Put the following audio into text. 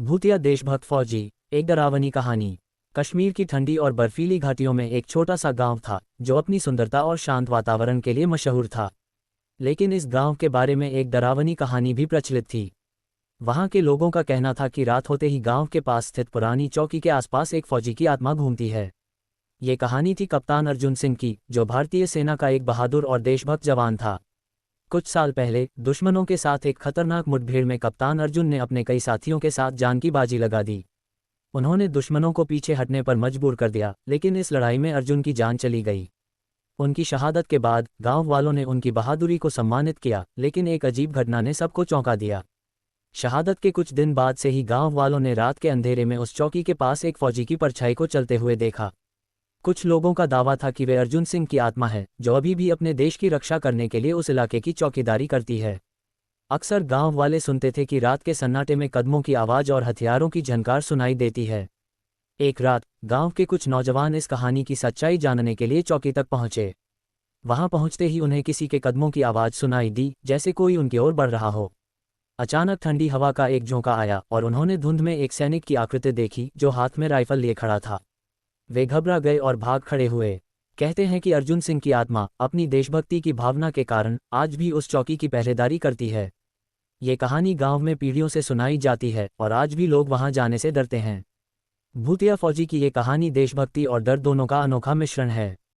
भूतिया देशभक्त फौजी। एक डरावनी कहानी। कश्मीर की ठंडी और बर्फीली घाटियों में एक छोटा सा गांव था जो अपनी सुंदरता और शांत वातावरण के लिए मशहूर था। लेकिन इस गांव के बारे में एक डरावनी कहानी भी प्रचलित थी। वहां के लोगों का कहना था कि रात होते ही गांव के पास स्थित पुरानी चौकी के आसपास एक फौजी की आत्मा घूमती है। ये कहानी थी कप्तान अर्जुन सिंह की, जो भारतीय सेना का एक बहादुर और देशभक्त जवान था। कुछ साल पहले दुश्मनों के साथ एक खतरनाक मुठभेड़ में कप्तान अर्जुन ने अपने कई साथियों के साथ जान की बाजी लगा दी। उन्होंने दुश्मनों को पीछे हटने पर मजबूर कर दिया, लेकिन इस लड़ाई में अर्जुन की जान चली गई। उनकी शहादत के बाद गांव वालों ने उनकी बहादुरी को सम्मानित किया, लेकिन एक अजीब घटना ने सबको चौंका दिया। शहादत के कुछ दिन बाद से ही गांव वालों ने रात के अंधेरे में उस चौकी के पास एक फौजी की परछाई को चलते हुए देखा। कुछ लोगों का दावा था कि वे अर्जुन सिंह की आत्मा है, जो अभी भी अपने देश की रक्षा करने के लिए उस इलाके की चौकीदारी करती है। अक्सर गांव वाले सुनते थे कि रात के सन्नाटे में कदमों की आवाज़ और हथियारों की झनकार सुनाई देती है। एक रात गांव के कुछ नौजवान इस कहानी की सच्चाई जानने के लिए चौकी तक पहुंचे। वहां पहुंचते ही उन्हें किसी के कदमों की आवाज़ सुनाई दी, जैसे कोई उनकी ओर बढ़ रहा हो। अचानक ठंडी हवा का एक झोंका आया और उन्होंने धुंध में एक सैनिक की आकृति देखी जो हाथ में राइफल लिए खड़ा था। वे घबरा गए और भाग खड़े हुए। कहते हैं कि अर्जुन सिंह की आत्मा अपनी देशभक्ति की भावना के कारण आज भी उस चौकी की पहरेदारी करती है। ये कहानी गांव में पीढ़ियों से सुनाई जाती है और आज भी लोग वहां जाने से डरते हैं। भूतिया फौजी की ये कहानी देशभक्ति और डर दोनों का अनोखा मिश्रण है।